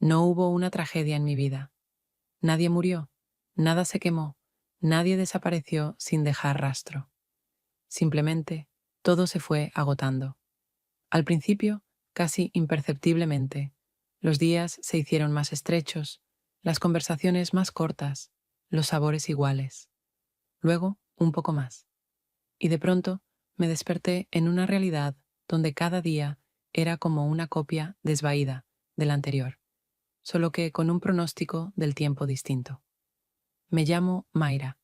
No hubo una tragedia en mi vida. Nadie murió, nada se quemó, nadie desapareció sin dejar rastro. Simplemente, todo se fue agotando. Al principio, casi imperceptiblemente, los días se hicieron más estrechos, las conversaciones más cortas, los sabores iguales. Luego, un poco más. Y de pronto, me desperté en una realidad donde cada día era como una copia desvaída del anterior, solo que con un pronóstico del tiempo distinto. Me llamo Mayra.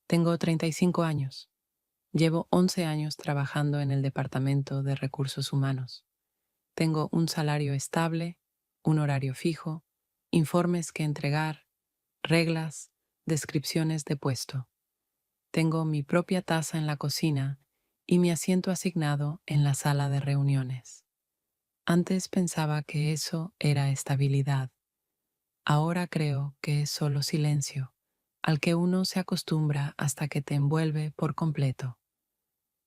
Tengo 35 años. Llevo 11 años trabajando en el Departamento de Recursos Humanos. Tengo un salario estable, un horario fijo, informes que entregar, reglas, descripciones de puesto. Tengo mi propia taza en la cocina y mi asiento asignado en la sala de reuniones. Antes pensaba que eso era estabilidad. Ahora creo que es solo silencio, al que uno se acostumbra hasta que te envuelve por completo.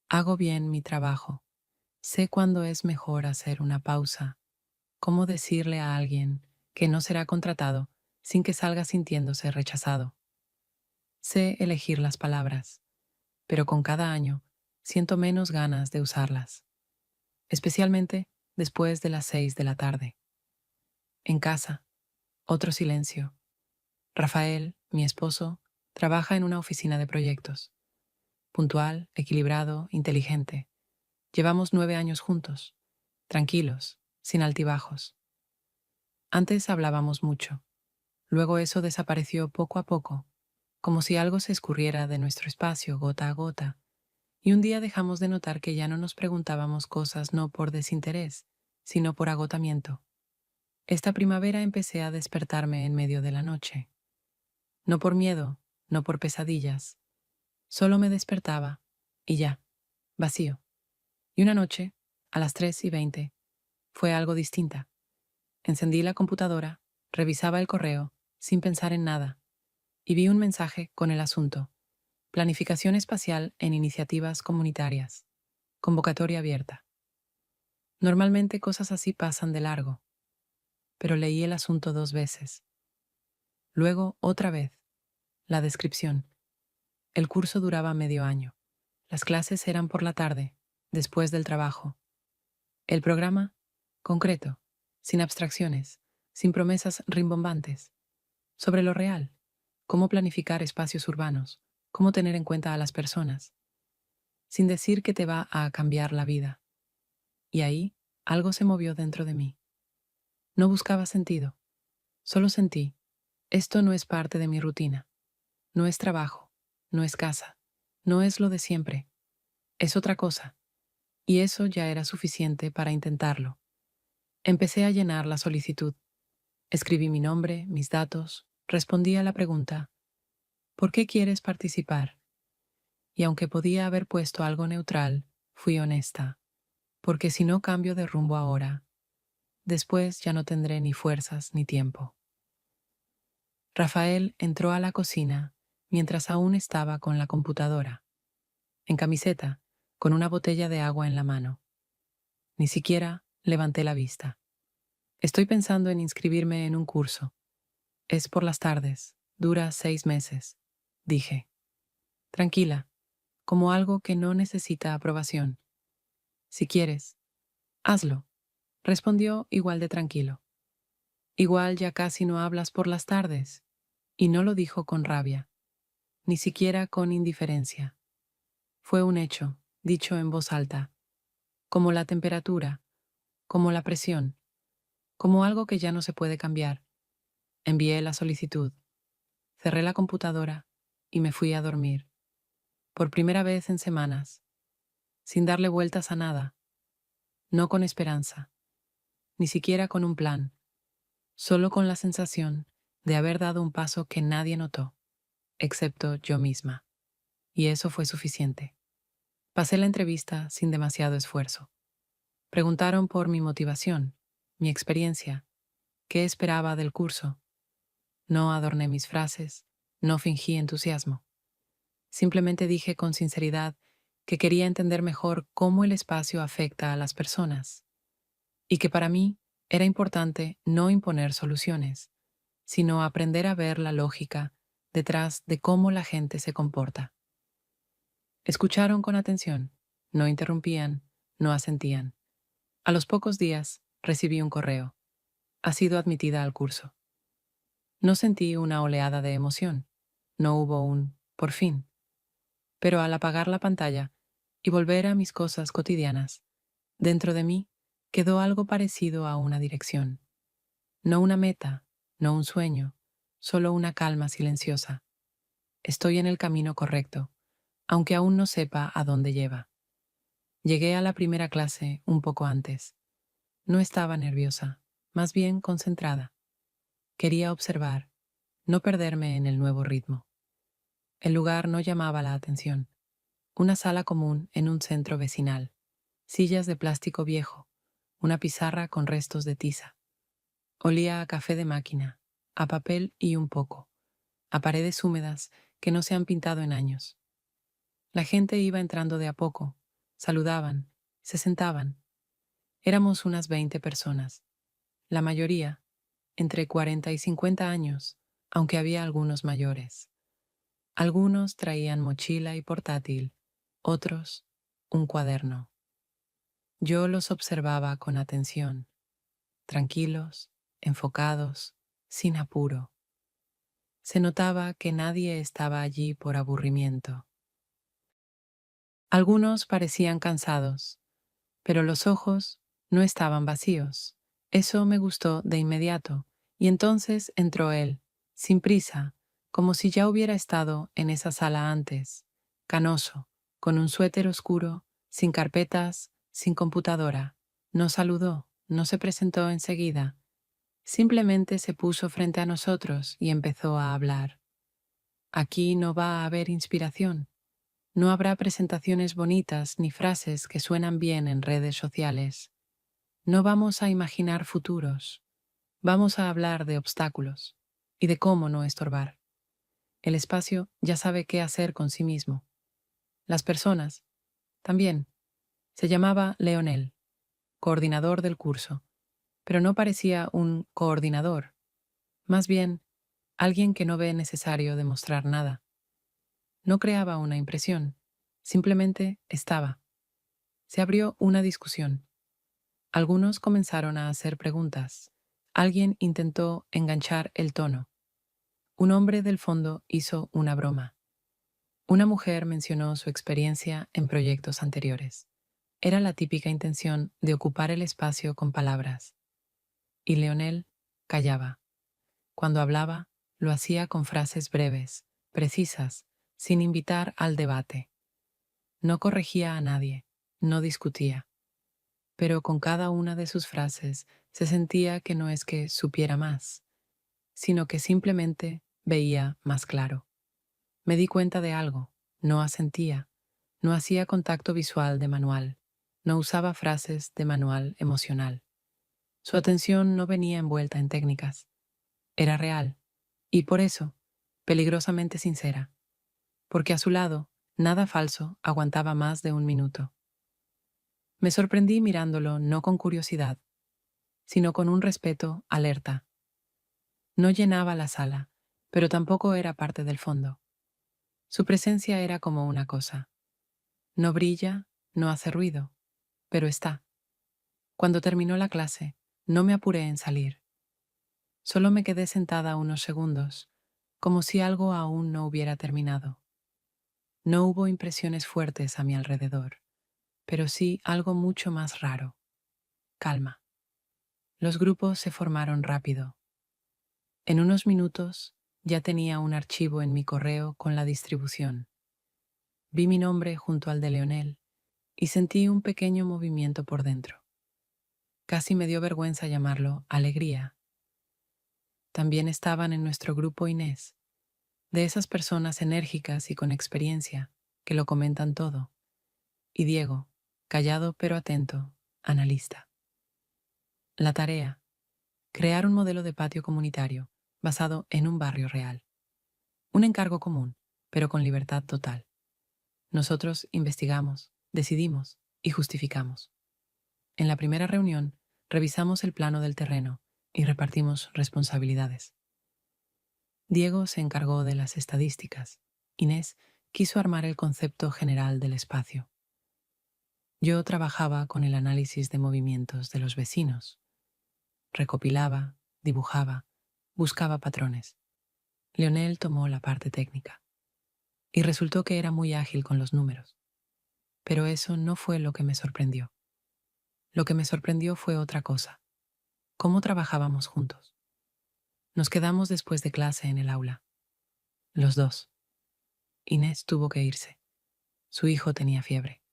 Hago bien mi trabajo. Sé cuándo es mejor hacer una pausa, cómo decirle a alguien que no será contratado sin que salga sintiéndose rechazado. Sé elegir las palabras, pero con cada año siento menos ganas de usarlas, especialmente después de las 6 de la tarde. En casa, otro silencio. Rafael, mi esposo, trabaja en una oficina de proyectos. Puntual, equilibrado, inteligente. Llevamos 9 años juntos, tranquilos, sin altibajos. Antes hablábamos mucho. Luego eso desapareció poco a poco, como si algo se escurriera de nuestro espacio gota a gota, y un día dejamos de notar que ya no nos preguntábamos cosas no por desinterés, sino por agotamiento. Esta primavera empecé a despertarme en medio de la noche. No por miedo, no por pesadillas. Solo me despertaba, y ya, vacío. Y una noche, a las 3:20, fue algo distinta. Encendí la computadora, revisaba el correo, sin pensar en nada, y vi un mensaje con el asunto: Planificación espacial en iniciativas comunitarias. Convocatoria abierta. Normalmente cosas así pasan de largo, pero leí el asunto 2 veces. Luego, otra vez, la descripción. El curso duraba medio año. Las clases eran por la tarde, después del trabajo. El programa, concreto, sin abstracciones, sin promesas rimbombantes. Sobre lo real, cómo planificar espacios urbanos, cómo tener en cuenta a las personas, sin decir que te va a cambiar la vida. Y ahí, algo se movió dentro de mí. No buscaba sentido, solo sentí: esto no es parte de mi rutina, no es trabajo, no es casa, no es lo de siempre, es otra cosa, y eso ya era suficiente para intentarlo. Empecé a llenar la solicitud, escribí mi nombre, mis datos, respondí a la pregunta: ¿por qué quieres participar? Y aunque podía haber puesto algo neutral, fui honesta, porque si no cambio de rumbo ahora, después ya no tendré ni fuerzas ni tiempo. Rafael entró a la cocina mientras aún estaba con la computadora, en camiseta, con una botella de agua en la mano. Ni siquiera levanté la vista. Estoy pensando en inscribirme en un curso. Es por las tardes, dura 6 meses, dije. Tranquila, como algo que no necesita aprobación. Si quieres, hazlo, respondió igual de tranquilo. Igual ya casi no hablas por las tardes. Y no lo dijo con rabia, ni siquiera con indiferencia. Fue un hecho, dicho en voz alta, como la temperatura, como la presión, como algo que ya no se puede cambiar. Envié la solicitud, cerré la computadora y me fui a dormir, por primera vez en semanas, sin darle vueltas a nada, no con esperanza, ni siquiera con un plan, solo con la sensación de haber dado un paso que nadie notó, excepto yo misma. Y eso fue suficiente. Pasé la entrevista sin demasiado esfuerzo. Preguntaron por mi motivación, mi experiencia, qué esperaba del curso. No adorné mis frases, no fingí entusiasmo. Simplemente dije con sinceridad que quería entender mejor cómo el espacio afecta a las personas y que para mí Era importante no imponer soluciones, sino aprender a ver la lógica detrás de cómo la gente se comporta. Escucharon con atención, no interrumpían, no asentían. A los pocos días recibí un correo. Ha sido admitida al curso. No sentí una oleada de emoción. No hubo un por fin. Pero al apagar la pantalla y volver a mis cosas cotidianas, dentro de mí quedó algo parecido a una dirección. No una meta, no un sueño, solo una calma silenciosa. Estoy en el camino correcto, aunque aún no sepa a dónde lleva. Llegué a la primera clase un poco antes. No estaba nerviosa, más bien concentrada. Quería observar, no perderme en el nuevo ritmo. El lugar no llamaba la atención. Una sala común en un centro vecinal. Sillas de plástico viejo, una pizarra con restos de tiza. Olía a café de máquina, a papel y un poco, a paredes húmedas que no se han pintado en años. La gente iba entrando de a poco, saludaban, se sentaban. Éramos unas 20 personas, la mayoría entre 40 y 50 años, aunque había algunos mayores. Algunos traían mochila y portátil, otros un cuaderno. Yo los observaba con atención, tranquilos, enfocados, sin apuro. Se notaba que nadie estaba allí por aburrimiento. Algunos parecían cansados, pero los ojos no estaban vacíos. Eso me gustó de inmediato, y entonces entró él, sin prisa, como si ya hubiera estado en esa sala antes, canoso, con un suéter oscuro, sin carpetas, sin computadora. No saludó, no se presentó enseguida. Simplemente se puso frente a nosotros y empezó a hablar. Aquí no va a haber inspiración. No habrá presentaciones bonitas ni frases que suenan bien en redes sociales. No vamos a imaginar futuros. Vamos a hablar de obstáculos y de cómo no estorbar. El espacio ya sabe qué hacer con sí mismo. Las personas, también. Se llamaba Leonel, coordinador del curso, pero no parecía un coordinador. Más bien, alguien que no ve necesario demostrar nada. No creaba una impresión, simplemente estaba. Se abrió una discusión. Algunos comenzaron a hacer preguntas. Alguien intentó enganchar el tono. Un hombre del fondo hizo una broma. Una mujer mencionó su experiencia en proyectos anteriores. Era la típica intención de ocupar el espacio con palabras. Y Leonel callaba. Cuando hablaba, lo hacía con frases breves, precisas, sin invitar al debate. No corregía a nadie, no discutía. Pero con cada una de sus frases se sentía que no es que supiera más, sino que simplemente veía más claro. Me di cuenta de algo, no asentía, no hacía contacto visual de manual, no usaba frases de manual emocional. Su atención no venía envuelta en técnicas, era real, y por eso, peligrosamente sincera, porque a su lado, nada falso aguantaba más de un minuto. Me sorprendí mirándolo no con curiosidad, sino con un respeto alerta. No llenaba la sala, pero tampoco era parte del fondo. Su presencia era como una cosa. No brilla, no hace ruido, pero está. Cuando terminó la clase, no me apuré en salir. Solo me quedé sentada unos segundos, como si algo aún no hubiera terminado. No hubo impresiones fuertes a mi alrededor, pero sí algo mucho más raro. Calma. Los grupos se formaron rápido. En unos minutos ya tenía un archivo en mi correo con la distribución. Vi mi nombre junto al de Leonel y sentí un pequeño movimiento por dentro. Casi me dio vergüenza llamarlo alegría. También estaban en nuestro grupo Inés, de esas personas enérgicas y con experiencia que lo comentan todo, y Diego, callado pero atento, analista. La tarea: crear un modelo de patio comunitario basado en un barrio real. Un encargo común, pero con libertad total. Nosotros investigamos, decidimos y justificamos. En la primera reunión, Revisamos el plano del terreno y repartimos responsabilidades. Diego se encargó de las estadísticas. Inés quiso armar el concepto general del espacio. Yo trabajaba con el análisis de movimientos de los vecinos. Recopilaba, dibujaba, buscaba patrones. Leonel tomó la parte técnica. Y resultó que era muy ágil con los números. Pero eso no fue lo que me sorprendió. Lo que me sorprendió fue otra cosa. Cómo trabajábamos juntos. Nos quedamos después de clase en el aula. Los dos. Inés tuvo que irse. Su hijo tenía fiebre.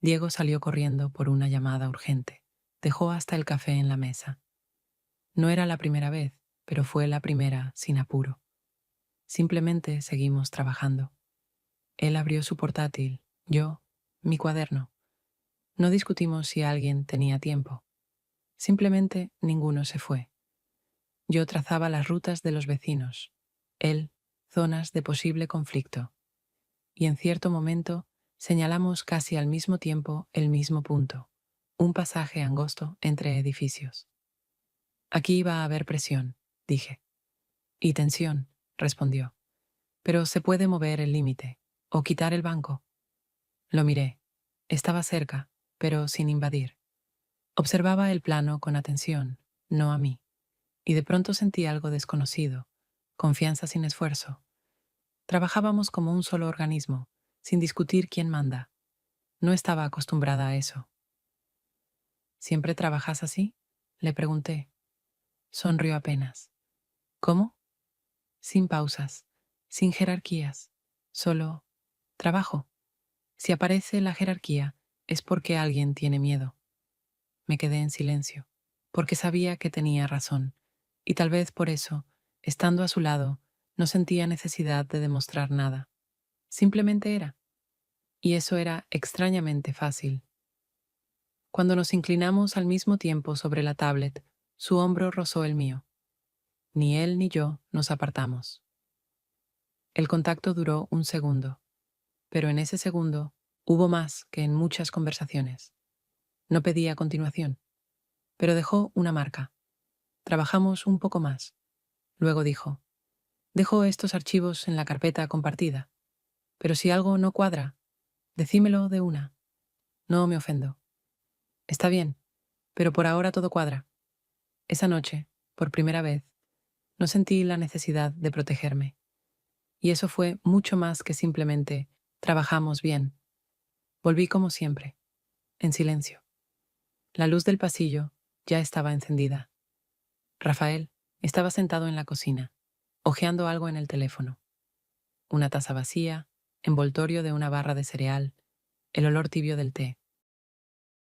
Diego salió corriendo por una llamada urgente. Dejó hasta el café en la mesa. No era la primera vez, pero fue la primera sin apuro. Simplemente seguimos trabajando. Él abrió su portátil, yo, mi cuaderno. No discutimos si alguien tenía tiempo. Simplemente ninguno se fue. Yo trazaba las rutas de los vecinos, él, zonas de posible conflicto. Y en cierto momento señalamos casi al mismo tiempo el mismo punto, un pasaje angosto entre edificios. Aquí va a haber presión, dije. Y tensión, respondió. Pero se puede mover el límite, o quitar el banco. Lo miré. Estaba cerca, pero sin invadir. Observaba el plano con atención, no a mí. Y de pronto sentí algo desconocido, confianza sin esfuerzo. Trabajábamos como un solo organismo, sin discutir quién manda. No estaba acostumbrada a eso. ¿Siempre trabajas así? Le pregunté. Sonrió apenas. ¿Cómo? Sin pausas, sin jerarquías, solo trabajo. Si aparece la jerarquía, es porque alguien tiene miedo. Me quedé en silencio, porque sabía que tenía razón, y tal vez por eso, estando a su lado, no sentía necesidad de demostrar nada. Simplemente era. Y eso era extrañamente fácil. Cuando nos inclinamos al mismo tiempo sobre la tablet, su hombro rozó el mío. Ni él ni yo nos apartamos. El contacto duró un segundo, pero en ese segundo hubo más que en muchas conversaciones. No pedía continuación, pero dejó una marca. Trabajamos un poco más. Luego dijo, dejo estos archivos en la carpeta compartida, pero si algo no cuadra, decímelo de una. No me ofendo. Está bien, pero por ahora todo cuadra. Esa noche, por primera vez, no sentí la necesidad de protegerme. Y eso fue mucho más que simplemente trabajamos bien. Volví como siempre, en silencio. La luz del pasillo ya estaba encendida. Rafael estaba sentado en la cocina, hojeando algo en el teléfono. Una taza vacía, envoltorio de una barra de cereal, el olor tibio del té.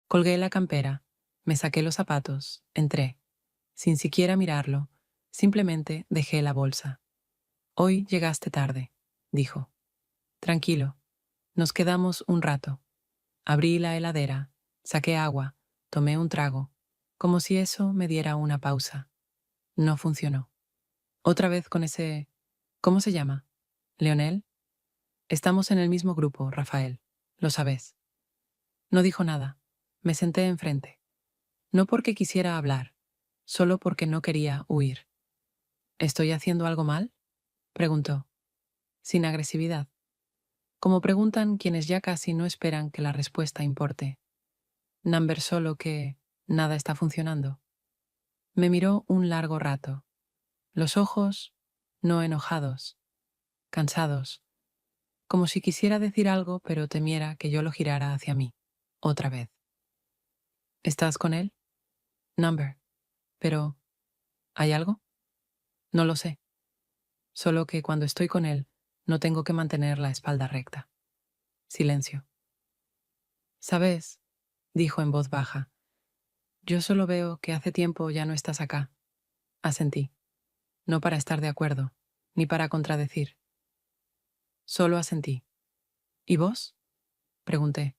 Colgué la campera, me saqué los zapatos, entré. Sin siquiera mirarlo, simplemente dejé la bolsa. Hoy llegaste tarde, dijo. Tranquilo, nos quedamos un rato. Abrí la heladera, saqué agua, tomé un trago, como si eso me diera una pausa. No funcionó. Otra vez con ese... ¿Cómo se llama? ¿Leonel? Estamos en el mismo grupo, Rafael. Lo sabes. No dijo nada. Me senté enfrente. No porque quisiera hablar, solo porque no quería huir. ¿Estoy haciendo algo mal? Preguntó, sin agresividad. Como preguntan quienes ya casi no esperan que la respuesta importe. Number solo que nada está funcionando. Me miró un largo rato. Los ojos, no enojados, cansados, como si quisiera decir algo pero temiera que yo lo girara hacia mí, otra vez. ¿Estás con él? Number. Pero, ¿hay algo? No lo sé. Solo que cuando estoy con él, no tengo que mantener la espalda recta. Silencio. ¿Sabes? Dijo en voz baja. Yo solo veo que hace tiempo ya no estás acá. Asentí. No para estar de acuerdo, ni para contradecir. Solo asentí. ¿Y vos? Pregunté.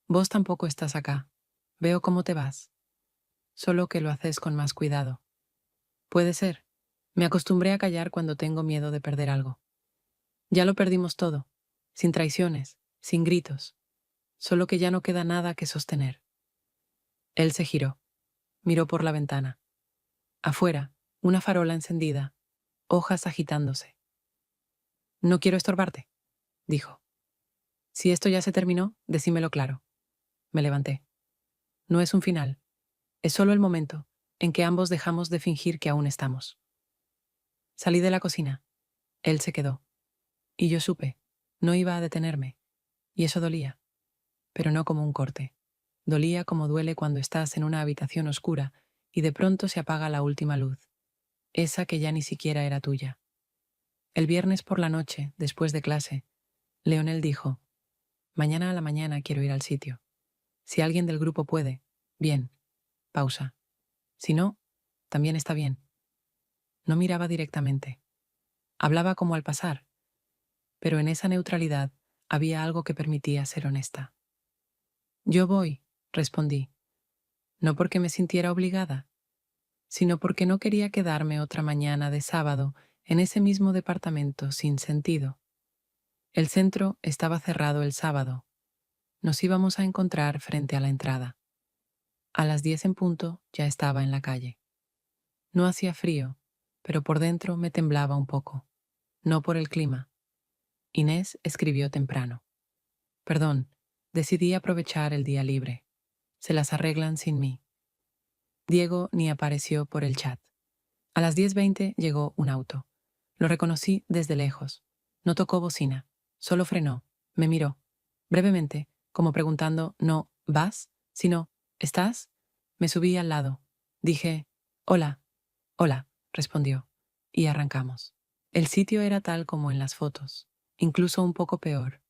Vos tampoco estás acá. Veo cómo te vas. Solo que lo haces con más cuidado. Puede ser. Me acostumbré a callar cuando tengo miedo de perder algo. Ya lo perdimos todo. Sin traiciones, sin gritos. Solo que ya no queda nada que sostener. Él se giró. Miró por la ventana. Afuera, una farola encendida, hojas agitándose. No quiero estorbarte, dijo. Si esto ya se terminó, decímelo claro. Me levanté. No es un final. Es solo el momento en que ambos dejamos de fingir que aún estamos. Salí de la cocina. Él se quedó. Y yo supe. No iba a detenerme. Y eso dolía. Pero no como un corte. Dolía como duele cuando estás en una habitación oscura y de pronto se apaga la última luz. Esa que ya ni siquiera era tuya. El viernes por la noche, después de clase, Leonel dijo: mañana a la mañana quiero ir al sitio. Si alguien del grupo puede, bien. Pausa. Si no, también está bien. No miraba directamente. Hablaba como al pasar, pero en esa neutralidad había algo que permitía ser honesta. Yo voy, respondí, no porque me sintiera obligada, sino porque no quería quedarme otra mañana de sábado en ese mismo departamento sin sentido. El centro estaba cerrado el sábado. Nos íbamos a encontrar frente a la entrada. A las 10 en punto ya estaba en la calle. No hacía frío, pero por dentro me temblaba un poco. No por el clima. Inés escribió temprano. Perdón, decidí aprovechar el día libre. Se las arreglan sin mí. Diego ni apareció por el chat. A las 10:20 llegó un auto. Lo reconocí desde lejos. No tocó bocina, solo frenó, me miró. Brevemente, como preguntando, no, ¿vas? Sino, ¿estás? Me subí al lado. Dije, hola, hola, respondió. Y arrancamos. El sitio era tal como en las fotos, incluso un poco peor.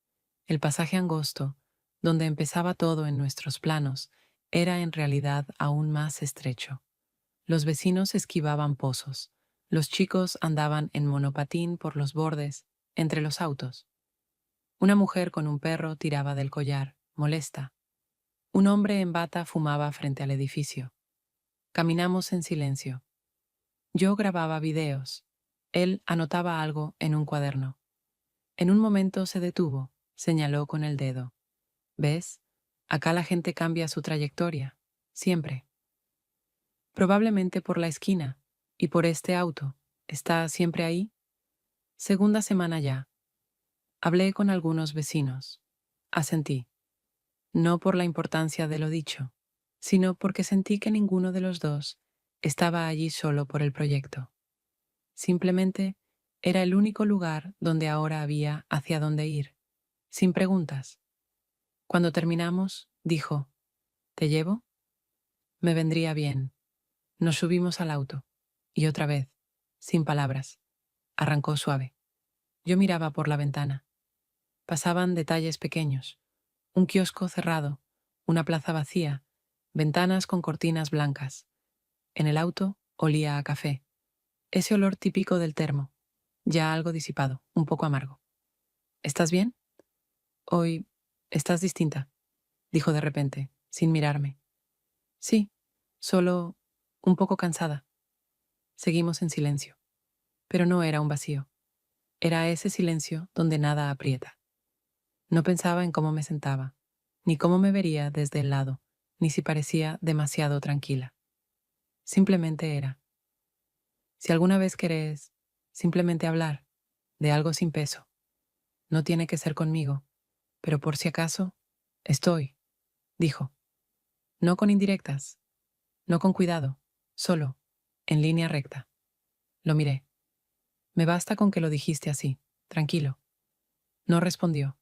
El pasaje angosto, donde empezaba todo en nuestros planos, era en realidad aún más estrecho. Los vecinos esquivaban pozos. Los chicos andaban en monopatín por los bordes, entre los autos. Una mujer con un perro tiraba del collar, molesta. Un hombre en bata fumaba frente al edificio. Caminamos en silencio. Yo grababa videos. Él anotaba algo en un cuaderno. En un momento se detuvo, señaló con el dedo. ¿Ves? Acá la gente cambia su trayectoria. Siempre. Probablemente por la esquina. Y por este auto. ¿Está siempre ahí? Segunda semana ya. Hablé con algunos vecinos. Asentí. No por la importancia de lo dicho, sino porque sentí que ninguno de los dos estaba allí solo por el proyecto. Simplemente era el único lugar donde ahora había hacia dónde ir, sin preguntas. Cuando terminamos, dijo, ¿te llevo? Me vendría bien. Nos subimos al auto. Y otra vez, sin palabras, arrancó suave. Yo miraba por la ventana. Pasaban detalles pequeños. Un kiosco cerrado, una plaza vacía, ventanas con cortinas blancas. En el auto olía a café. Ese olor típico del termo, ya algo disipado, un poco amargo. ¿Estás bien? Hoy estás distinta, dijo de repente, sin mirarme. Sí, solo un poco cansada. Seguimos en silencio. Pero no era un vacío. Era ese silencio donde nada aprieta. No pensaba en cómo me sentaba, ni cómo me vería desde el lado, ni si parecía demasiado tranquila. Simplemente era. Si alguna vez querés simplemente hablar de algo sin peso, no tiene que ser conmigo, pero por si acaso, estoy, dijo. No con indirectas, no con cuidado, solo, en línea recta. Lo miré. Me basta con que lo dijiste así, tranquilo. No respondió,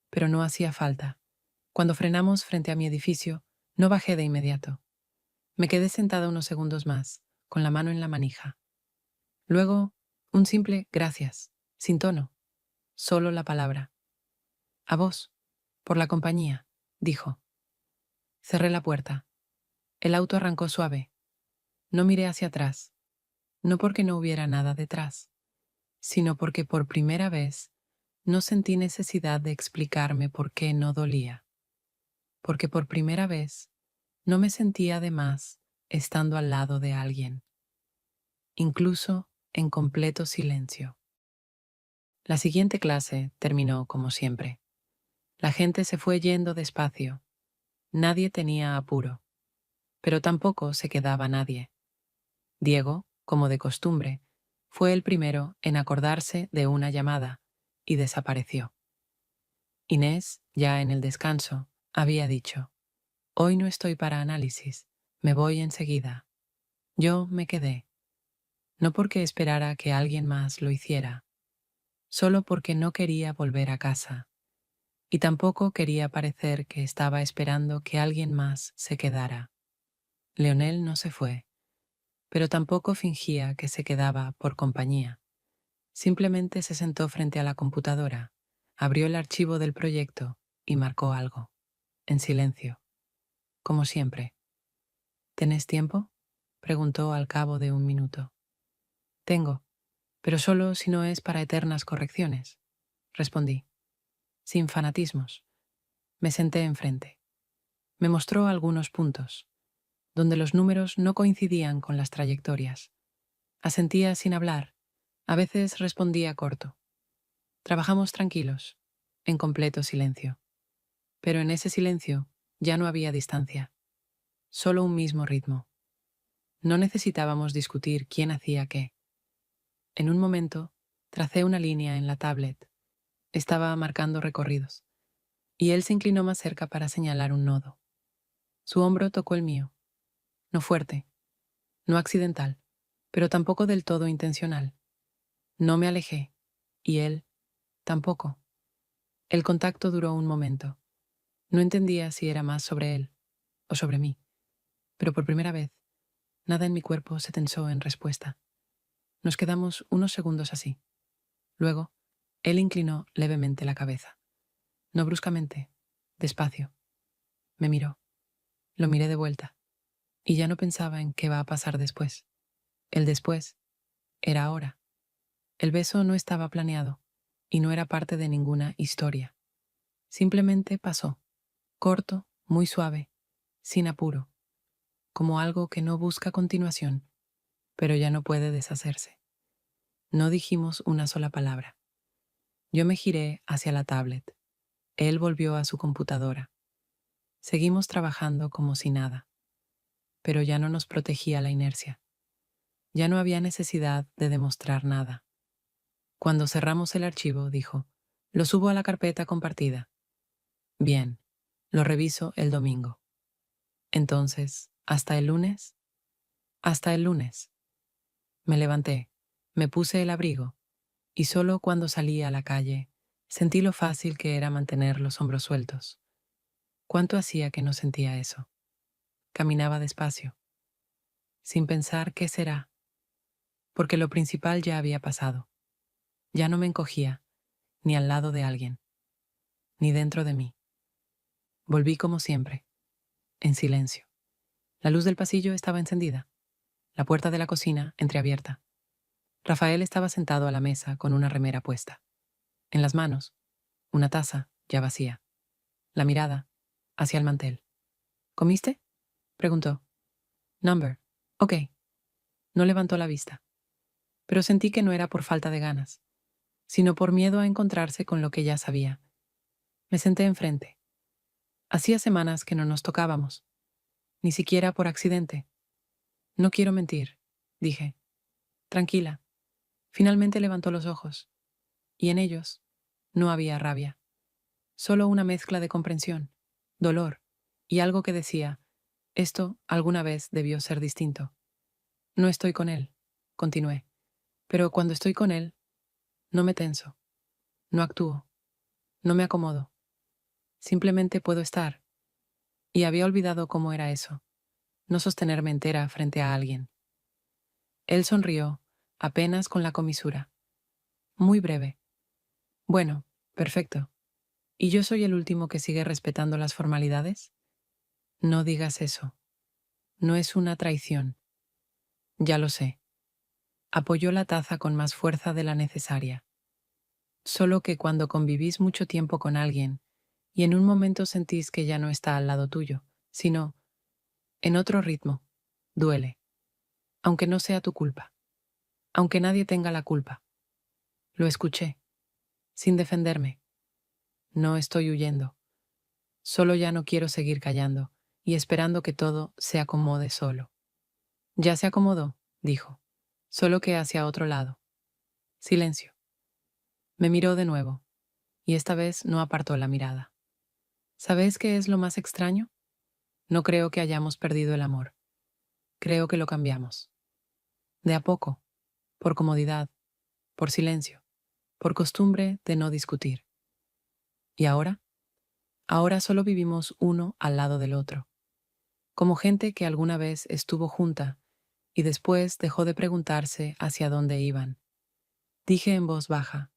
pero no hacía falta. Cuando frenamos frente a mi edificio, no bajé de inmediato. Me quedé sentada unos segundos más, con la mano en la manija. Luego, un simple gracias, sin tono, solo la palabra. A vos, por la compañía, dijo. Cerré la puerta. El auto arrancó suave. No miré hacia atrás, no porque no hubiera nada detrás, sino porque por primera vez no sentí necesidad de explicarme por qué no dolía. Porque por primera vez no me sentía de más estando al lado de alguien, incluso en completo silencio. La siguiente clase terminó como siempre. La gente se fue yendo despacio. Nadie tenía apuro. Pero tampoco se quedaba nadie. Diego, como de costumbre, fue el primero en acordarse de una llamada y desapareció. Inés, ya en el descanso, había dicho: «Hoy no estoy para análisis, me voy enseguida». Yo me quedé, no porque esperara que alguien más lo hiciera, solo porque no quería volver a casa, y tampoco quería parecer que estaba esperando que alguien más se quedara. Leonel no se fue, pero tampoco fingía que se quedaba por compañía. Simplemente se sentó frente a la computadora, abrió el archivo del proyecto y marcó algo, en silencio, como siempre. «¿Tenés tiempo?», preguntó al cabo de un minuto. «Tengo, pero solo si no es para eternas correcciones», respondí, sin fanatismos. Me senté enfrente. Me mostró algunos puntos, donde los números no coincidían con las trayectorias. Asentía sin hablar, a veces respondía corto. Trabajamos tranquilos, en completo silencio. Pero en ese silencio ya no había distancia, solo un mismo ritmo. No necesitábamos discutir quién hacía qué. En un momento, tracé una línea en la tablet. Estaba marcando recorridos, y él se inclinó más cerca para señalar un nodo. Su hombro tocó el mío, no fuerte, no accidental, pero tampoco del todo intencional. No me alejé, y él tampoco. El contacto duró un momento. No entendía si era más sobre él o sobre mí, pero por primera vez, nada en mi cuerpo se tensó en respuesta. Nos quedamos unos segundos así. Luego, él inclinó levemente la cabeza. No bruscamente, despacio. Me miró. Lo miré de vuelta. Y ya no pensaba en qué va a pasar después. El después era ahora. El beso no estaba planeado y no era parte de ninguna historia. Simplemente pasó, corto, muy suave, sin apuro, como algo que no busca continuación, pero ya no puede deshacerse. No dijimos una sola palabra. Yo me giré hacia la tablet. Él volvió a su computadora. Seguimos trabajando como si nada, pero ya no nos protegía la inercia. Ya no había necesidad de demostrar nada. Cuando cerramos el archivo, dijo: «Lo subo a la carpeta compartida». «Bien, lo reviso el domingo». «Entonces, ¿hasta el lunes?» «Hasta el lunes». Me levanté, me puse el abrigo, y solo cuando salí a la calle sentí lo fácil que era mantener los hombros sueltos. ¿Cuánto hacía que no sentía eso? Caminaba despacio, sin pensar qué será, porque lo principal ya había pasado. Ya no me encogía, ni al lado de alguien, ni dentro de mí. Volví como siempre, en silencio. La luz del pasillo estaba encendida, la puerta de la cocina entreabierta. Rafael estaba sentado a la mesa con una remera puesta. En las manos, una taza ya vacía. La mirada hacia el mantel. «¿Comiste?», preguntó. «Number. Ok». No levantó la vista, pero sentí que no era por falta de ganas, sino por miedo a encontrarse con lo que ya sabía. Me senté enfrente. Hacía semanas que no nos tocábamos, ni siquiera por accidente. «No quiero mentir», dije. «Tranquila». Finalmente levantó los ojos, y en ellos no había rabia, solo una mezcla de comprensión, dolor y algo que decía: «Esto alguna vez debió ser distinto». «No estoy con él», continué, «pero cuando estoy con él, no me tenso, no actúo, no me acomodo. Simplemente puedo estar». Y había olvidado cómo era eso, no sostenerme entera frente a alguien. Él sonrió, apenas con la comisura. Muy breve. «Bueno, perfecto. ¿Y yo soy el último que sigue respetando las formalidades?» «No digas eso. No es una traición». «Ya lo sé». Apoyó la taza con más fuerza de la necesaria. «Solo que cuando convivís mucho tiempo con alguien y en un momento sentís que ya no está al lado tuyo, sino en otro ritmo, duele, aunque no sea tu culpa, aunque nadie tenga la culpa». Lo escuché, sin defenderme. «No estoy huyendo. Solo ya no quiero seguir callando, y esperando que todo se acomode solo. Ya se acomodó, dijo, solo que hacia otro lado. Silencio. Me miró de nuevo, y esta vez no apartó la mirada. ¿Sabes qué es lo más extraño? No creo que hayamos perdido el amor. Creo que lo cambiamos. De a poco, por comodidad, por silencio, por costumbre de no discutir. ¿Y ahora? Ahora solo vivimos uno al lado del otro, como gente que alguna vez estuvo junta y después dejó de preguntarse hacia dónde iban. Dije en voz baja,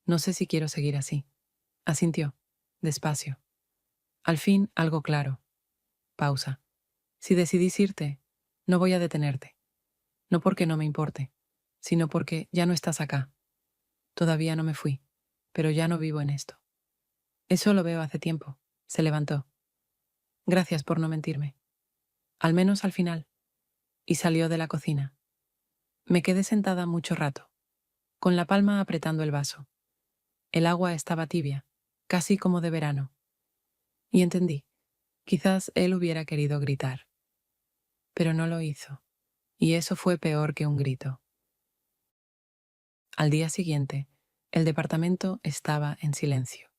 no sé si quiero seguir así. Asintió, despacio. Al fin, algo claro. Pausa. Si decidís irte, no voy a detenerte. No porque no me importe, sino porque ya no estás acá. Todavía no me fui, pero ya no vivo en esto. Eso lo veo hace tiempo. Se levantó. Gracias por no mentirme. Al menos al final. Y salió de la cocina. Me quedé sentada mucho rato, con la palma apretando el vaso. El agua estaba tibia, casi como de verano. Y entendí. Quizás él hubiera querido gritar. Pero no lo hizo. Y eso fue peor que un grito. Al día siguiente, el departamento estaba en silencio.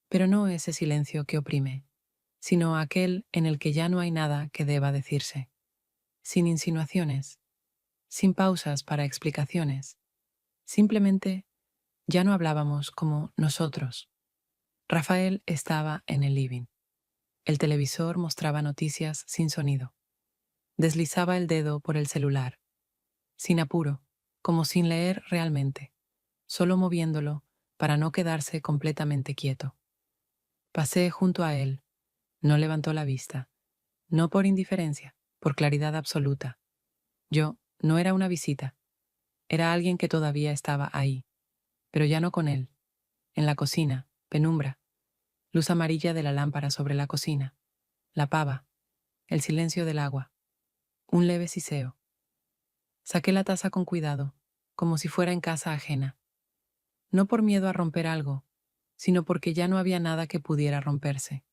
Pero no ese silencio que oprime, sino aquel en el que ya no hay nada que deba decirse. Sin insinuaciones, sin pausas para explicaciones. Simplemente ya no hablábamos como nosotros. Rafael estaba en el living. El televisor mostraba noticias sin sonido. Deslizaba el dedo por el celular, sin apuro, como sin leer realmente, solo moviéndolo para no quedarse completamente quieto. Pasé junto a él. No levantó la vista. No por indiferencia, por claridad absoluta. Yo no era una visita. Era alguien que todavía estaba ahí, pero ya no con él. En la cocina, penumbra, luz amarilla de la lámpara sobre la cocina, la pava, el silencio del agua, un leve siseo. Saqué la taza con cuidado, como si fuera en casa ajena. No por miedo a romper algo, sino porque ya no había nada que pudiera romperse.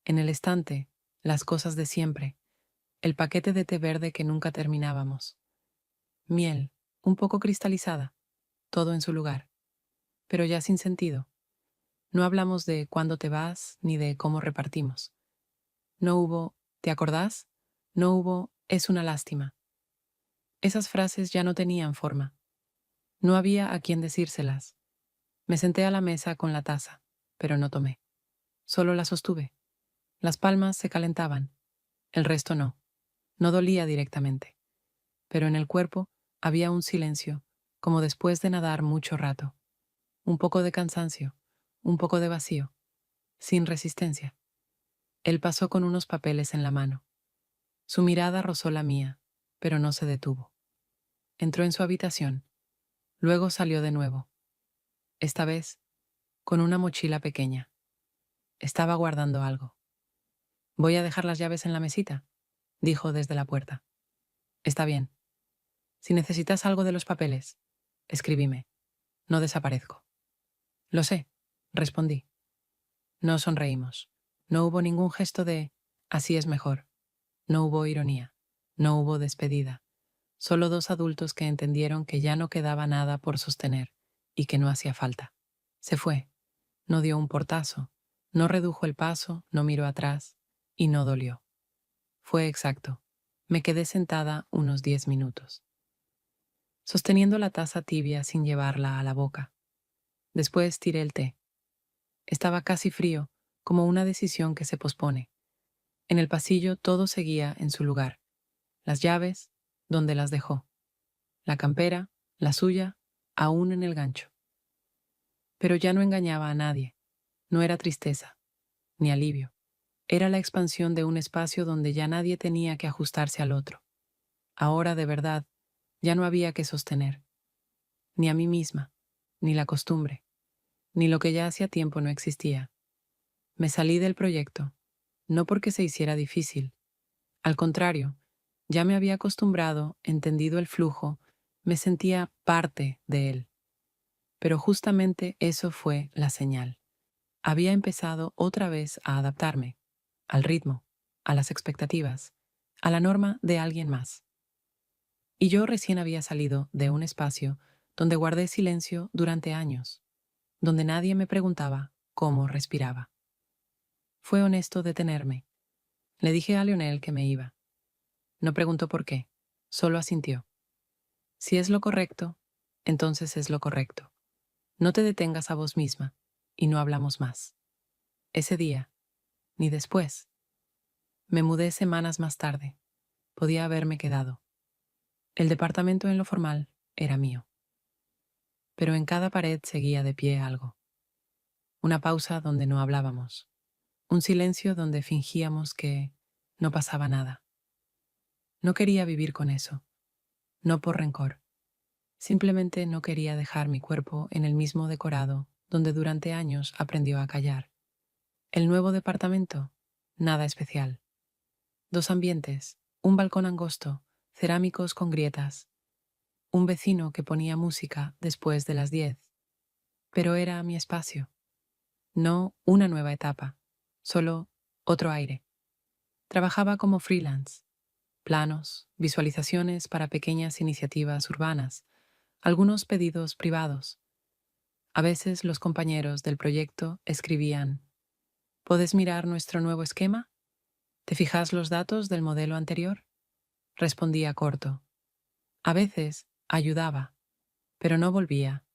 En el estante, las cosas de siempre, el paquete de té verde que nunca terminábamos. Miel, un poco cristalizada, todo en su lugar, pero ya sin sentido. No hablamos de cuándo te vas ni de cómo repartimos. No hubo, ¿te acordás? No hubo, es una lástima. Esas frases ya no tenían forma. No había a quien decírselas. Me senté a la mesa con la taza, pero no tomé. Solo la sostuve. Las palmas se calentaban. El resto no. No dolía directamente. Pero en el cuerpo había un silencio, como después de nadar mucho rato. Un poco de cansancio, un poco de vacío, sin resistencia. Él pasó con unos papeles en la mano. Su mirada rozó la mía, pero no se detuvo. Entró en su habitación. Luego salió de nuevo. Esta vez, con una mochila pequeña. Estaba guardando algo. Voy a dejar las llaves en la mesita, dijo desde la puerta. Está bien. Si necesitas algo de los papeles, escribime. No desaparezco. Lo sé, respondí. No sonreímos. No hubo ningún gesto de así es mejor. No hubo ironía. No hubo despedida. Solo dos adultos que entendieron que ya no quedaba nada por sostener y que no hacía falta. Se fue. No dio un portazo. No redujo el paso, no miró atrás y no dolió. Fue exacto. Me quedé sentada unos 10 minutos, sosteniendo la taza tibia sin llevarla a la boca. Después tiré el té. Estaba casi frío, como una decisión que se pospone. En el pasillo todo seguía en su lugar. Las llaves, donde las dejó. La campera, la suya, aún en el gancho. Pero ya no engañaba a nadie. No era tristeza, ni alivio. Era la expansión de un espacio donde ya nadie tenía que ajustarse al otro. Ahora, de verdad, ya no había que sostener. Ni a mí misma, ni la costumbre, ni lo que ya hacía tiempo no existía. Me salí del proyecto, no porque se hiciera difícil. Al contrario, ya me había acostumbrado, entendido el flujo, me sentía parte de él. Pero justamente eso fue la señal. Había empezado otra vez a adaptarme, al ritmo, a las expectativas, a la norma de alguien más. Y yo recién había salido de un espacio donde guardé silencio durante años, donde nadie me preguntaba cómo respiraba. Fue honesto detenerme. Le dije a Lionel que me iba. No preguntó por qué, solo asintió. Si es lo correcto, entonces es lo correcto. No te detengas a vos misma, y no hablamos más. Ese día, ni después. Me mudé semanas más tarde. Podía haberme quedado. El departamento en lo formal era mío. Pero en cada pared seguía de pie algo. Una pausa donde no hablábamos. Un silencio donde fingíamos que no pasaba nada. No quería vivir con eso. No por rencor. Simplemente no quería dejar mi cuerpo en el mismo decorado donde durante años aprendió a callar. El nuevo departamento, nada especial. 2 ambientes, un balcón angosto, cerámicos con grietas, un vecino que ponía música después de las 10. Pero era mi espacio, no una nueva etapa, solo otro aire. Trabajaba como freelance, planos, visualizaciones para pequeñas iniciativas urbanas, algunos pedidos privados. A veces los compañeros del proyecto escribían: ¿puedes mirar nuestro nuevo esquema? ¿Te fijas los datos del modelo anterior? Respondía corto. A veces ayudaba, pero no volvía,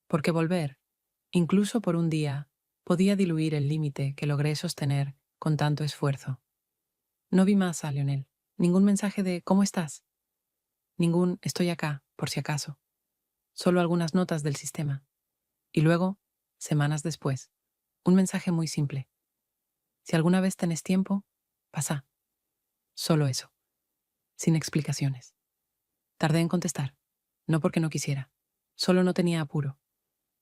porque volver, incluso por un día, podía diluir el límite que logré sostener con tanto esfuerzo. No vi más a Lionel, ningún mensaje de ¿cómo estás? Ningún estoy acá, por si acaso. Solo algunas notas del sistema. Y luego, semanas después, un mensaje muy simple. Si alguna vez tenés tiempo, pasa. Solo eso, sin explicaciones. Tardé en contestar, no porque no quisiera, solo no tenía apuro.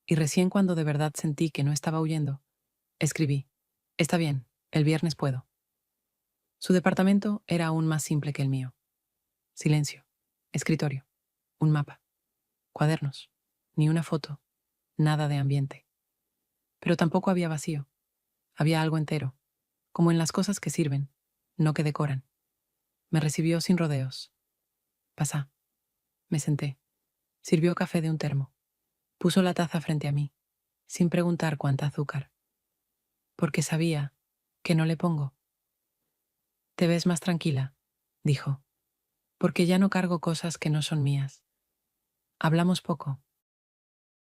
Y recién cuando de verdad sentí que no estaba huyendo, escribí: está bien, el viernes puedo. Su departamento era aún más simple que el mío. Silencio, escritorio, un mapa, cuadernos, ni una foto, nada de ambiente. Pero tampoco había vacío, había algo entero, como en las cosas que sirven, no que decoran. Me recibió sin rodeos. Pasá. Me senté. Sirvió café de un termo. Puso la taza frente a mí, sin preguntar cuánta azúcar. Porque sabía que no le pongo. Te ves más tranquila, dijo, porque ya no cargo cosas que no son mías. Hablamos poco.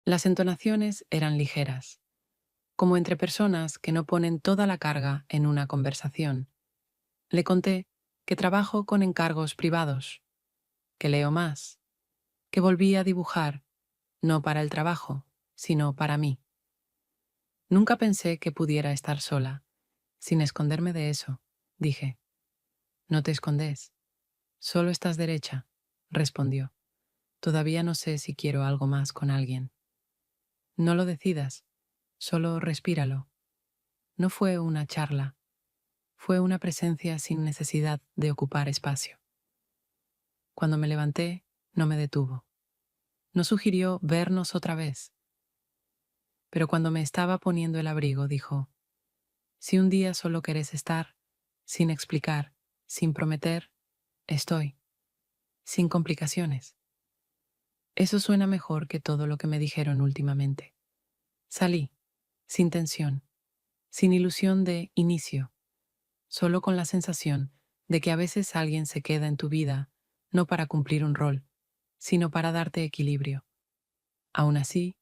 Las entonaciones eran ligeras, como entre personas que no ponen toda la carga en una conversación. Le conté que trabajo con encargos privados, que leo más, que volví a dibujar, no para el trabajo, sino para mí. Nunca pensé que pudiera estar sola, sin esconderme de eso, dije. No te escondes, solo estás derecha, respondió. Todavía no sé si quiero algo más con alguien. No lo decidas, solo respíralo. No fue una charla, fue una presencia sin necesidad de ocupar espacio. Cuando me levanté, no me detuvo. No sugirió vernos otra vez. Pero cuando me estaba poniendo el abrigo, dijo: si un día solo querés estar, sin explicar, sin prometer, estoy, sin complicaciones. Eso suena mejor que todo lo que me dijeron últimamente. Salí, sin tensión, sin ilusión de inicio, solo con la sensación de que a veces alguien se queda en tu vida no para cumplir un rol, sino para darte equilibrio. Aún así,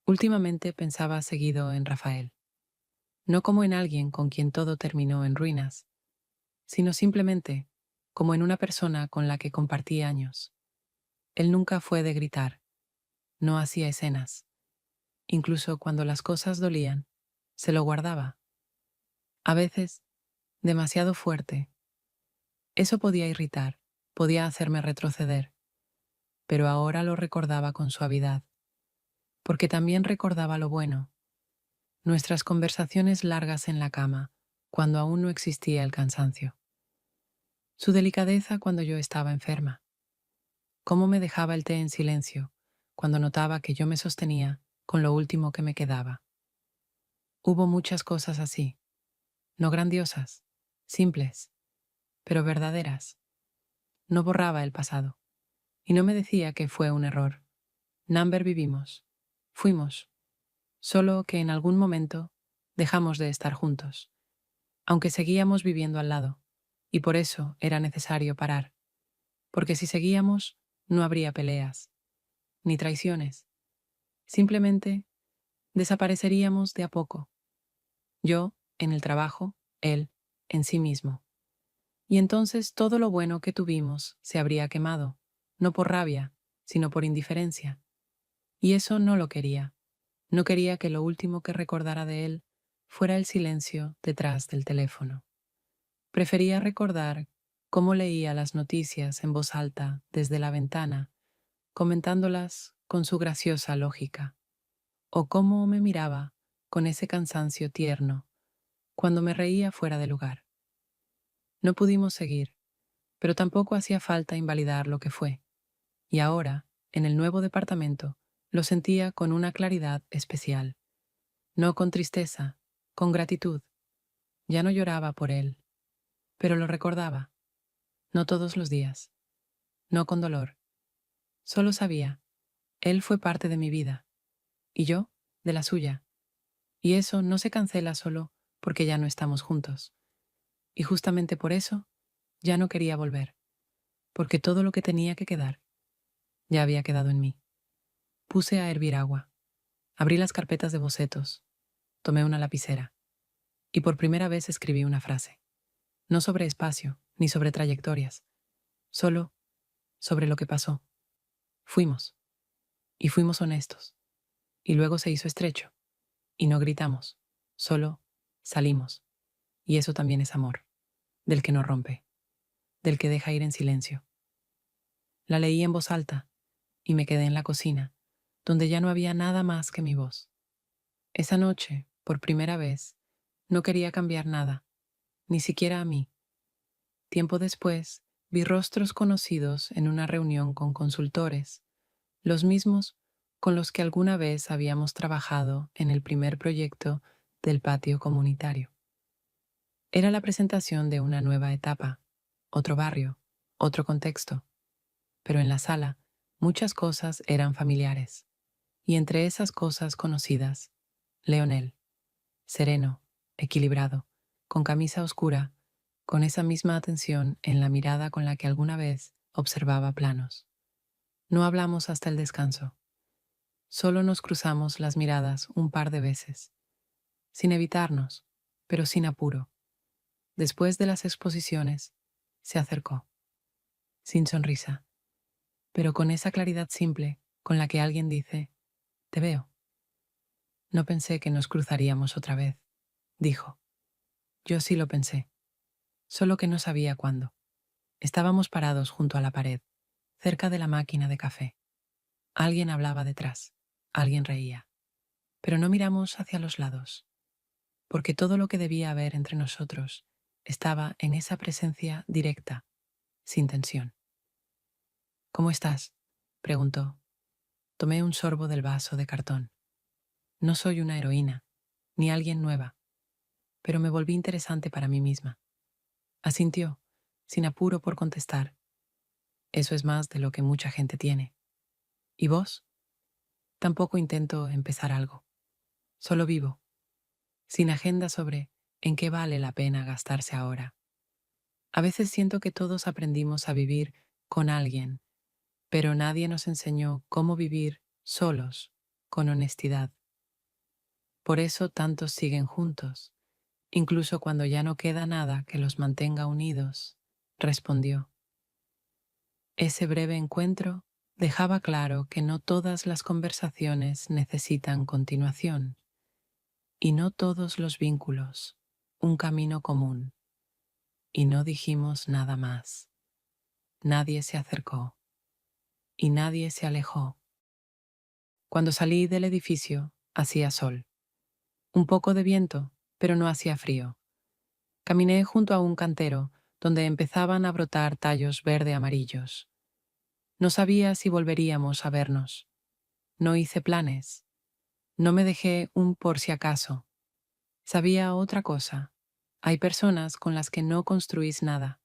últimamente pensaba seguido en Rafael, no como en alguien con quien todo terminó en ruinas, sino simplemente como en una persona con la que compartí años. Él nunca fue de gritar, no hacía escenas. Incluso cuando las cosas dolían, se lo guardaba. A veces, demasiado fuerte. Eso podía irritar, podía hacerme retroceder, pero ahora lo recordaba con suavidad, porque también recordaba lo bueno, nuestras conversaciones largas en la cama, cuando aún no existía el cansancio. Su delicadeza cuando yo estaba enferma. Cómo me dejaba el té en silencio, cuando notaba que yo me sostenía con lo último que me quedaba. Hubo muchas cosas así, no grandiosas, simples, pero verdaderas. No borraba el pasado. Y no me decía que fue un error. Number vivimos. Fuimos. Solo que en algún momento dejamos de estar juntos, aunque seguíamos viviendo al lado, y por eso era necesario parar, porque si seguíamos no habría peleas, ni traiciones, simplemente desapareceríamos de a poco, yo en el trabajo, él en sí mismo. Y entonces todo lo bueno que tuvimos se habría quemado, no por rabia, sino por indiferencia. Y eso no lo quería. No quería que lo último que recordara de él fuera el silencio detrás del teléfono. Prefería recordar cómo leía las noticias en voz alta desde la ventana, comentándolas con su graciosa lógica, o cómo me miraba con ese cansancio tierno cuando me reía fuera de lugar. No pudimos seguir, pero tampoco hacía falta invalidar lo que fue, y ahora, en el nuevo departamento, lo sentía con una claridad especial, no con tristeza, con gratitud. Ya no lloraba por él, pero lo recordaba, no todos los días, no con dolor. Solo sabía, él fue parte de mi vida, y yo de la suya, y eso no se cancela solo porque ya no estamos juntos. Y justamente por eso, ya no quería volver, porque todo lo que tenía que quedar, ya había quedado en mí. Puse a hervir agua, abrí las carpetas de bocetos, tomé una lapicera, y por primera vez escribí una frase, no sobre espacio, ni sobre trayectorias, solo sobre lo que pasó. Fuimos, y fuimos honestos, y luego se hizo estrecho, y no gritamos, solo salimos, y eso también es amor, del que no rompe, del que deja ir en silencio. La leí en voz alta, y me quedé en la cocina, donde ya no había nada más que mi voz. Esa noche, por primera vez, no quería cambiar nada, ni siquiera a mí. Tiempo después, vi rostros conocidos en una reunión con consultores, los mismos con los que alguna vez habíamos trabajado en el primer proyecto del patio comunitario. Era la presentación de una nueva etapa, otro barrio, otro contexto, pero en la sala muchas cosas eran familiares, y entre esas cosas conocidas, Leonel, sereno, equilibrado, con camisa oscura, con esa misma atención en la mirada con la que alguna vez observaba planos. No hablamos hasta el descanso. Solo nos cruzamos las miradas un par de veces, sin evitarnos, pero sin apuro. Después de las exposiciones, se acercó, sin sonrisa, pero con esa claridad simple con la que alguien dice, «Te veo». No pensé que nos cruzaríamos otra vez, dijo. Yo sí lo pensé, solo que no sabía cuándo. Estábamos parados junto a la pared, cerca de la máquina de café. Alguien hablaba detrás, alguien reía, pero no miramos hacia los lados, porque todo lo que debía haber entre nosotros estaba en esa presencia directa, sin tensión. «¿Cómo estás?», preguntó. Tomé un sorbo del vaso de cartón. No soy una heroína, ni alguien nueva, pero me volví interesante para mí misma. Asintió, sin apuro por contestar. Eso es más de lo que mucha gente tiene. ¿Y vos? Tampoco intento empezar algo. Solo vivo, sin agenda sobre en qué vale la pena gastarse ahora. A veces siento que todos aprendimos a vivir con alguien, pero nadie nos enseñó cómo vivir solos, con honestidad. Por eso tantos siguen juntos, incluso cuando ya no queda nada que los mantenga unidos, respondió. Ese breve encuentro dejaba claro que no todas las conversaciones necesitan continuación, y no todos los vínculos un camino común. Y no dijimos nada más. Nadie se acercó, y nadie se alejó. Cuando salí del edificio, hacía sol. Un poco de viento, pero no hacía frío. Caminé junto a un cantero donde empezaban a brotar tallos verde-amarillos. No sabía si volveríamos a vernos. No hice planes. No me dejé un por si acaso. Sabía otra cosa, Hay personas con las que no construís nada,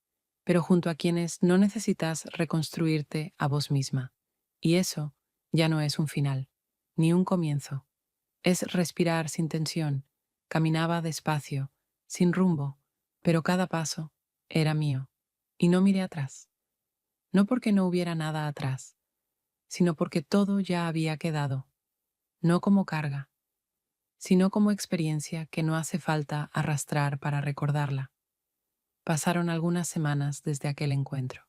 pero junto a quienes no necesitas reconstruirte a vos misma. Y eso ya no es un final, ni un comienzo. Es respirar sin tensión. Caminaba despacio, sin rumbo, pero cada paso era mío. Y no miré atrás. No porque no hubiera nada atrás, sino porque todo ya había quedado, no como carga, sino como experiencia que no hace falta arrastrar para recordarla. Pasaron algunas semanas desde aquel encuentro.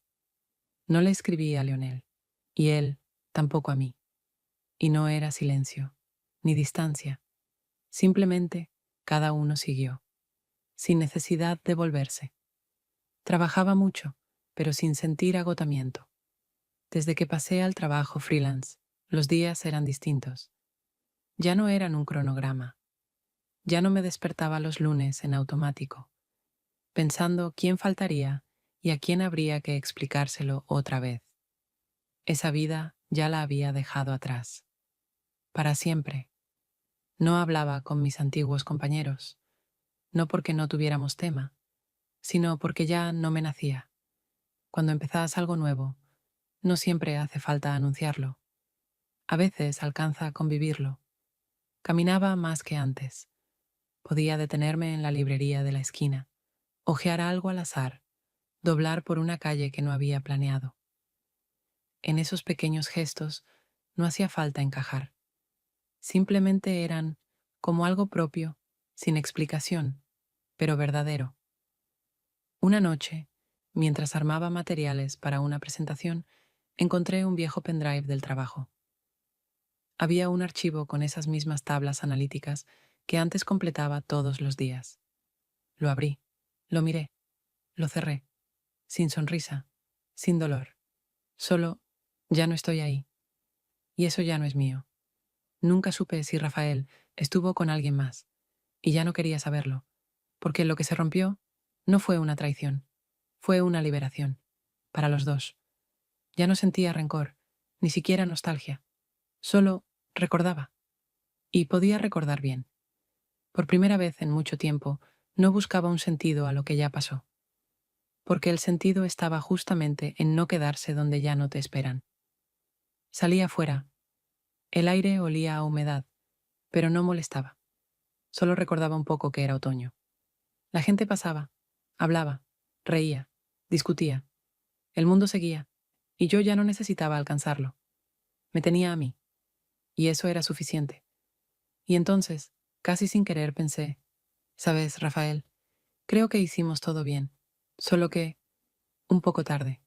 No le escribí a Leonel, y él tampoco a mí. Y no era silencio, ni distancia. Simplemente cada uno siguió, sin necesidad de volverse. Trabajaba mucho, pero sin sentir agotamiento. Desde que pasé al trabajo freelance, los días eran distintos. Ya no eran un cronograma. Ya no me despertaba los lunes en automático, pensando quién faltaría y a quién habría que explicárselo otra vez. Esa vida ya la había dejado atrás. Para siempre. No hablaba con mis antiguos compañeros, no porque no tuviéramos tema, sino porque ya no me nacía. Cuando empezás algo nuevo, no siempre hace falta anunciarlo. A veces alcanza a convivirlo. Caminaba más que antes. Podía detenerme en la librería de la esquina, hojear algo al azar, doblar por una calle que no había planeado. En esos pequeños gestos no hacía falta encajar. Simplemente eran como algo propio, sin explicación, pero verdadero. Una noche, mientras armaba materiales para una presentación, encontré un viejo pendrive del trabajo. Había un archivo con esas mismas tablas analíticas que antes completaba todos los días. Lo abrí, lo miré, lo cerré, sin sonrisa, sin dolor. Solo, ya no estoy ahí. Y eso ya no es mío. Nunca supe si Rafael estuvo con alguien más, y ya no quería saberlo, porque lo que se rompió no fue una traición, fue una liberación, para los dos. Ya no sentía rencor, ni siquiera nostalgia, solo recordaba, y podía recordar bien. Por primera vez en mucho tiempo, no buscaba un sentido a lo que ya pasó, porque el sentido estaba justamente en no quedarse donde ya no te esperan. Salí afuera. El aire olía a humedad, pero no molestaba. Solo recordaba un poco que era otoño. La gente pasaba, hablaba, reía, discutía. El mundo seguía, y yo ya no necesitaba alcanzarlo. Me tenía a mí, y eso era suficiente. Y entonces, casi sin querer, pensé, ¿sabes, Rafael? Creo que hicimos todo bien, solo que un poco tarde.